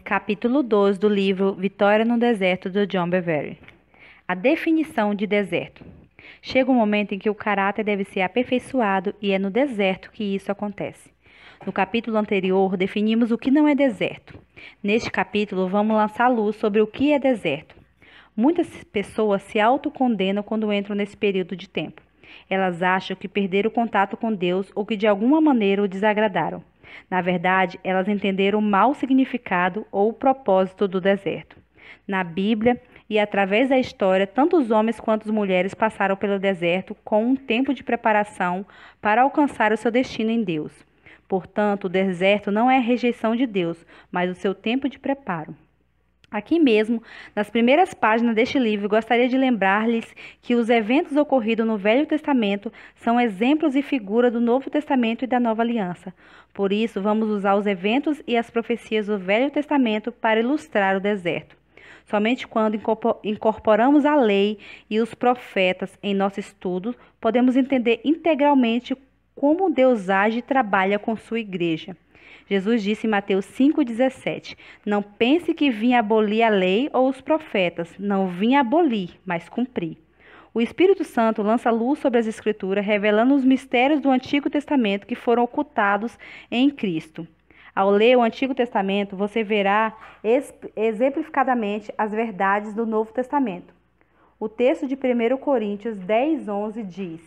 Capítulo 2 do livro Vitória no Deserto, de John Bevere. A definição de deserto. Chega um momento em que o caráter deve ser aperfeiçoado e é no deserto que isso acontece. No capítulo anterior, definimos o que não é deserto. Neste capítulo, vamos lançar luz sobre o que é deserto. Muitas pessoas se autocondenam quando entram nesse período de tempo. Elas acham que perderam o contato com Deus ou que de alguma maneira o desagradaram. Na verdade, elas entenderam o mau significado ou o propósito do deserto. Na Bíblia e através da história, tanto os homens quanto as mulheres passaram pelo deserto com um tempo de preparação para alcançar o seu destino em Deus. Portanto, o deserto não é a rejeição de Deus, mas o seu tempo de preparo. Aqui mesmo, nas primeiras páginas deste livro, gostaria de lembrar-lhes que os eventos ocorridos no Velho Testamento são exemplos e figura do Novo Testamento e da Nova Aliança. Por isso, vamos usar os eventos e as profecias do Velho Testamento para ilustrar o deserto. Somente quando incorporamos a lei e os profetas em nosso estudo, podemos entender integralmente como Deus age e trabalha com sua igreja. Jesus disse em Mateus 5,17: Não pense que vim abolir a lei ou os profetas. Não vim abolir, mas cumprir. O Espírito Santo lança luz sobre as Escrituras, revelando os mistérios do Antigo Testamento que foram ocultados em Cristo. Ao ler o Antigo Testamento, você verá exemplificadamente as verdades do Novo Testamento. O texto de 1 Coríntios 10:11 diz: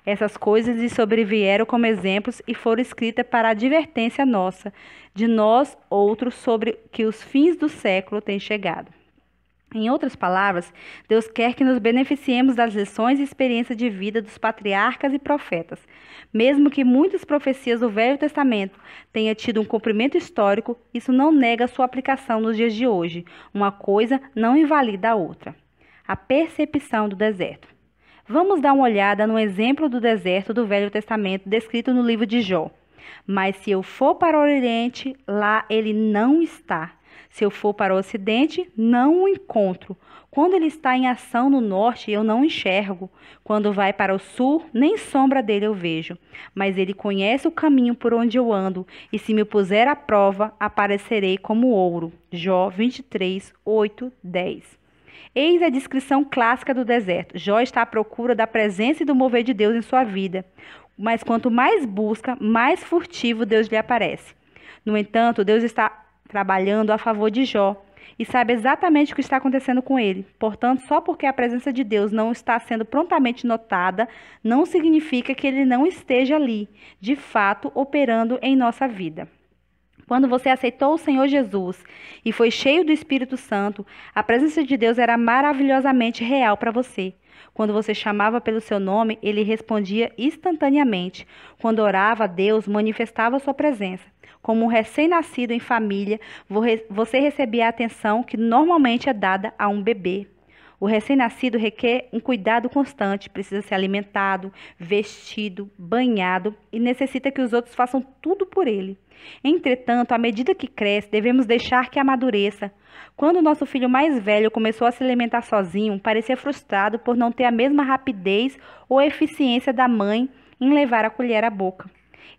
Essas coisas lhe sobrevieram como exemplos e foram escritas para a advertência nossa, de nós outros, sobre que os fins do século têm chegado. Em outras palavras, Deus quer que nos beneficiemos das lições e experiências de vida dos patriarcas e profetas. Mesmo que muitas profecias do Velho Testamento tenham tido um cumprimento histórico, isso não nega sua aplicação nos dias de hoje. Uma coisa não invalida a outra. A percepção do deserto. Vamos dar uma olhada no exemplo do deserto do Velho Testamento descrito no livro de Jó. Mas se eu for para o Oriente, lá ele não está. Se eu for para o Ocidente, não o encontro. Quando ele está em ação no Norte, eu não enxergo. Quando vai para o Sul, nem sombra dele eu vejo. Mas ele conhece o caminho por onde eu ando, e se me puser à prova, aparecerei como ouro. Jó 23, 8, 10. Eis a descrição clássica do deserto. Jó está à procura da presença e do mover de Deus em sua vida. Mas quanto mais busca, mais furtivo Deus lhe aparece. No entanto, Deus está trabalhando a favor de Jó e sabe exatamente o que está acontecendo com ele. Portanto, só porque a presença de Deus não está sendo prontamente notada, não significa que ele não esteja ali, de fato, operando em nossa vida. Quando você aceitou o Senhor Jesus e foi cheio do Espírito Santo, a presença de Deus era maravilhosamente real para você. Quando você chamava pelo seu nome, ele respondia instantaneamente. Quando orava a Deus, manifestava sua presença. Como um recém-nascido em família, você recebia a atenção que normalmente é dada a um bebê. O recém-nascido requer um cuidado constante, precisa ser alimentado, vestido, banhado e necessita que os outros façam tudo por ele. Entretanto, à medida que cresce, devemos deixar que amadureça. Quando o nosso filho mais velho começou a se alimentar sozinho, parecia frustrado por não ter a mesma rapidez ou eficiência da mãe em levar a colher à boca.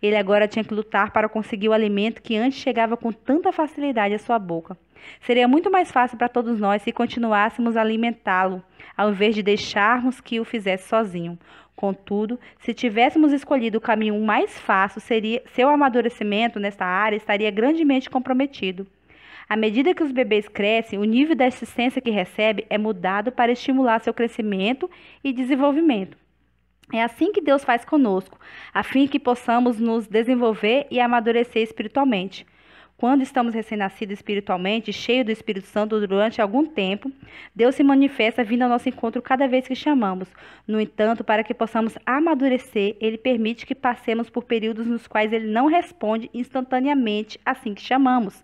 Ele agora tinha que lutar para conseguir o alimento que antes chegava com tanta facilidade à sua boca. Seria muito mais fácil para todos nós se continuássemos a alimentá-lo, ao invés de deixarmos que o fizesse sozinho. Contudo, se tivéssemos escolhido o caminho mais fácil, seu amadurecimento nesta área estaria grandemente comprometido. À medida que os bebês crescem, o nível de assistência que recebe é mudado para estimular seu crescimento e desenvolvimento. É assim que Deus faz conosco, a fim que possamos nos desenvolver e amadurecer espiritualmente. Quando estamos recém-nascidos espiritualmente, cheios do Espírito Santo durante algum tempo, Deus se manifesta vindo ao nosso encontro cada vez que chamamos. No entanto, para que possamos amadurecer, Ele permite que passemos por períodos nos quais Ele não responde instantaneamente assim que chamamos.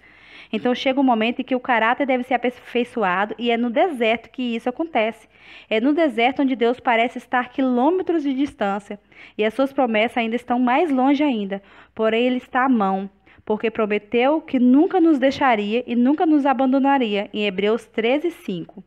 Então chega um momento em que o caráter deve ser aperfeiçoado e é no deserto que isso acontece. É no deserto onde Deus parece estar quilômetros de distância e as suas promessas ainda estão mais longe ainda, porém Ele está à mão, porque prometeu que nunca nos deixaria e nunca nos abandonaria, em Hebreus 13, 5.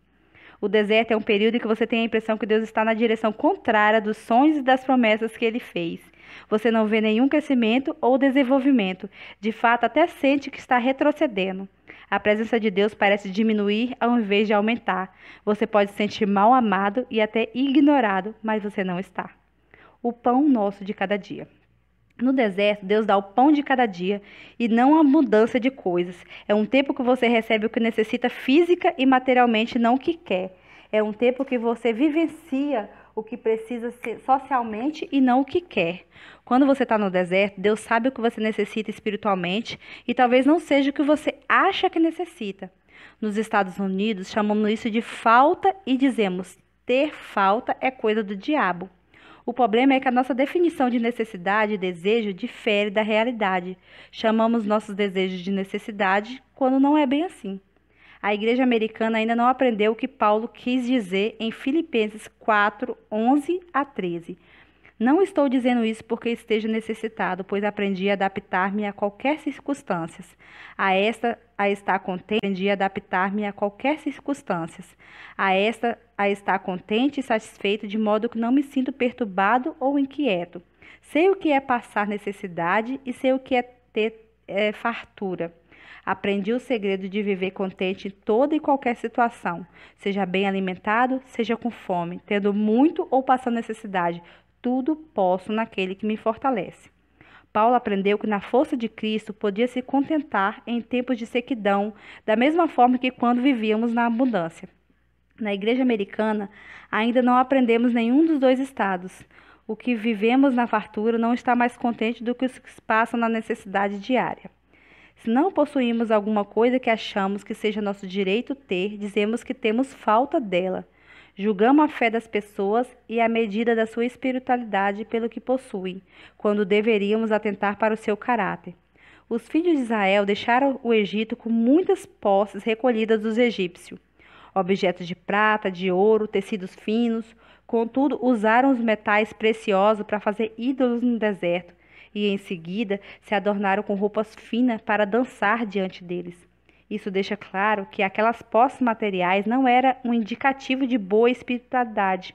O deserto é um período em que você tem a impressão que Deus está na direção contrária dos sonhos e das promessas que Ele fez. Você não vê nenhum crescimento ou desenvolvimento. De fato, até sente que está retrocedendo. A presença de Deus parece diminuir ao invés de aumentar. Você pode se sentir mal amado e até ignorado, mas você não está. O pão nosso de cada dia. No deserto, Deus dá o pão de cada dia e não a mudança de coisas. É um tempo que você recebe o que necessita física e materialmente, não o que quer. É um tempo que você vivencia o que precisa socialmente e não o que quer. Quando você está no deserto, Deus sabe o que você necessita espiritualmente e talvez não seja o que você acha que necessita. Nos Estados Unidos, chamamos isso de falta e dizemos: ter falta é coisa do diabo. O problema é que a nossa definição de necessidade e desejo difere da realidade. Chamamos nossos desejos de necessidade quando não é bem assim. A igreja americana ainda não aprendeu o que Paulo quis dizer em Filipenses 4, 11 a 13. Não estou dizendo isso porque esteja necessitado, pois aprendi a adaptar-me a qualquer circunstância. A estar contente, aprendi a adaptar-me a qualquer circunstância. A estar contente e satisfeito, de modo que não me sinto perturbado ou inquieto. Sei o que é passar necessidade e sei o que é ter fartura. Aprendi o segredo de viver contente em toda e qualquer situação, seja bem alimentado, seja com fome, tendo muito ou passando necessidade. Tudo posso naquele que me fortalece. Paulo aprendeu que na força de Cristo podia se contentar em tempos de sequidão, da mesma forma que quando vivíamos na abundância. Na igreja americana, ainda não aprendemos nenhum dos dois estados. O que vivemos na fartura não está mais contente do que os que passam na necessidade diária. Se não possuímos alguma coisa que achamos que seja nosso direito ter, dizemos que temos falta dela. Julgamos a fé das pessoas e a medida da sua espiritualidade pelo que possuem, quando deveríamos atentar para o seu caráter. Os filhos de Israel deixaram o Egito com muitas posses recolhidas dos egípcios, objetos de prata, de ouro, tecidos finos. Contudo, usaram os metais preciosos para fazer ídolos no deserto e, em seguida, se adornaram com roupas finas para dançar diante deles. Isso deixa claro que aquelas posses materiais não eram um indicativo de boa espiritualidade.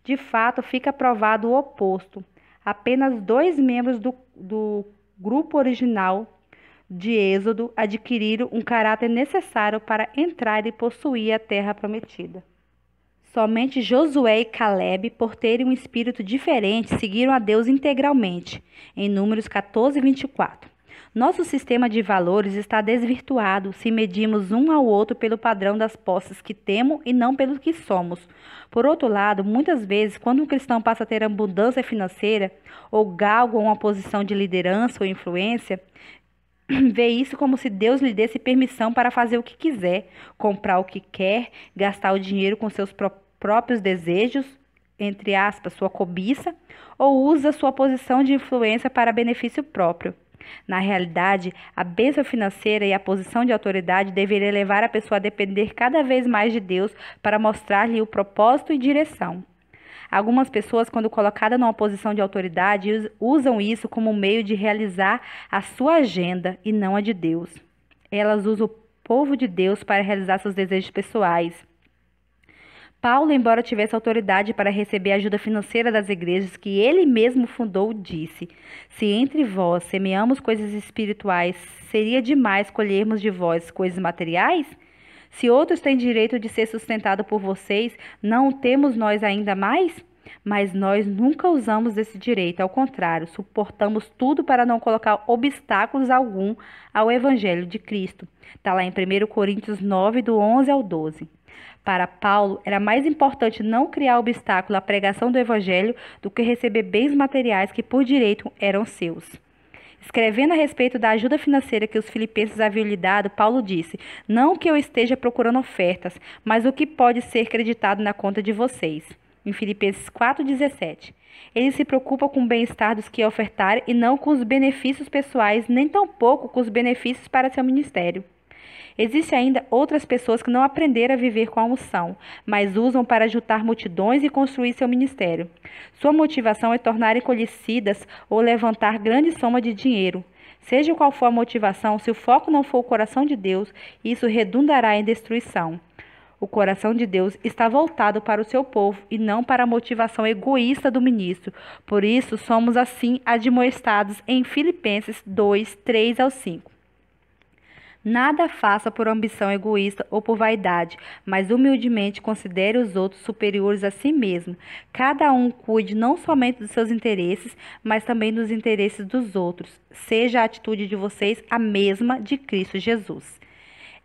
De fato, fica provado o oposto. Apenas 2 membros do grupo original de Êxodo adquiriram um caráter necessário para entrar e possuir a terra prometida. Somente Josué e Caleb, por terem um espírito diferente, seguiram a Deus integralmente, em Números 14 e 24. Nosso sistema de valores está desvirtuado se medimos um ao outro pelo padrão das posses que temos e não pelo que somos. Por outro lado, muitas vezes, quando um cristão passa a ter abundância financeira ou galga uma posição de liderança ou influência, vê isso como se Deus lhe desse permissão para fazer o que quiser, comprar o que quer, gastar o dinheiro com seus próprios desejos, entre aspas, sua cobiça, ou usa sua posição de influência para benefício próprio. Na realidade, a bênção financeira e a posição de autoridade deveria levar a pessoa a depender cada vez mais de Deus para mostrar-lhe o propósito e direção. Algumas pessoas, quando colocadas numa posição de autoridade, usam isso como meio de realizar a sua agenda e não a de Deus. Elas usam o povo de Deus para realizar seus desejos pessoais. Paulo, embora tivesse autoridade para receber a ajuda financeira das igrejas que ele mesmo fundou, disse: se entre vós semeamos coisas espirituais, seria demais colhermos de vós coisas materiais? Se outros têm direito de ser sustentado por vocês, não temos nós ainda mais? Mas nós nunca usamos desse direito, ao contrário, suportamos tudo para não colocar obstáculos algum ao Evangelho de Cristo. Está lá em 1 Coríntios 9, do 11 ao 12. Para Paulo, era mais importante não criar obstáculo à pregação do Evangelho do que receber bens materiais que por direito eram seus. Escrevendo a respeito da ajuda financeira que os filipenses haviam lhe dado, Paulo disse: não que eu esteja procurando ofertas, mas o que pode ser creditado na conta de vocês. Em Filipenses 4,17. Ele se preocupa com o bem-estar dos que ofertarem e não com os benefícios pessoais, nem tampouco com os benefícios para seu ministério. Existem ainda outras pessoas que não aprenderam a viver com a unção, mas usam para juntar multidões e construir seu ministério. Sua motivação é tornarem conhecidas ou levantar grande soma de dinheiro. Seja qual for a motivação, se o foco não for o coração de Deus, isso redundará em destruição. O coração de Deus está voltado para o seu povo e não para a motivação egoísta do ministro. Por isso, somos assim admoestados em Filipenses 2, 3 ao 5. Nada faça por ambição egoísta ou por vaidade, mas humildemente considere os outros superiores a si mesmo. Cada um cuide não somente dos seus interesses, mas também dos interesses dos outros. Seja a atitude de vocês a mesma de Cristo Jesus.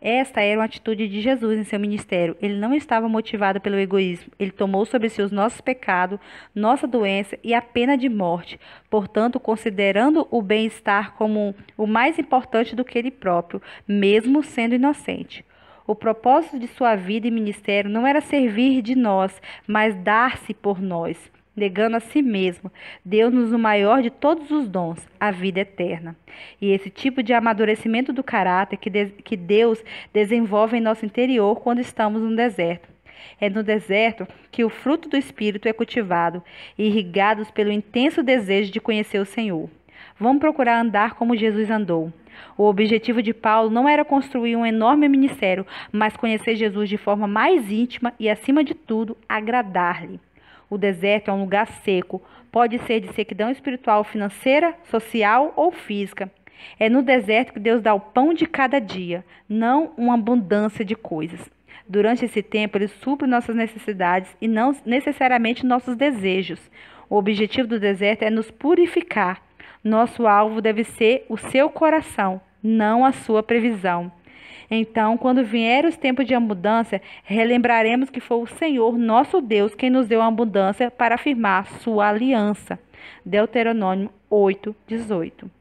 Esta era uma atitude de Jesus em seu ministério. Ele não estava motivado pelo egoísmo. Ele tomou sobre si os nossos pecados, nossa doença e a pena de morte. Portanto, considerando o bem-estar como o mais importante do que ele próprio, mesmo sendo inocente. O propósito de sua vida e ministério não era servir de nós, mas dar-se por nós. Negando a si mesmo, deu-nos o maior de todos os dons, a vida eterna. E esse tipo de amadurecimento do caráter que Deus desenvolve em nosso interior quando estamos no deserto. É no deserto que o fruto do Espírito é cultivado, irrigados pelo intenso desejo de conhecer o Senhor. Vamos procurar andar como Jesus andou. O objetivo de Paulo não era construir um enorme ministério, mas conhecer Jesus de forma mais íntima e, acima de tudo, agradar-lhe. O deserto é um lugar seco, pode ser de sequidão espiritual, financeira, social ou física. É no deserto que Deus dá o pão de cada dia, não uma abundância de coisas. Durante esse tempo, Ele supre nossas necessidades e não necessariamente nossos desejos. O objetivo do deserto é nos purificar. Nosso alvo deve ser o seu coração, não a sua previsão. Então, quando vier os tempos de abundância, relembraremos que foi o Senhor, nosso Deus, quem nos deu a abundância para afirmar sua aliança. Deuteronômio 8:18.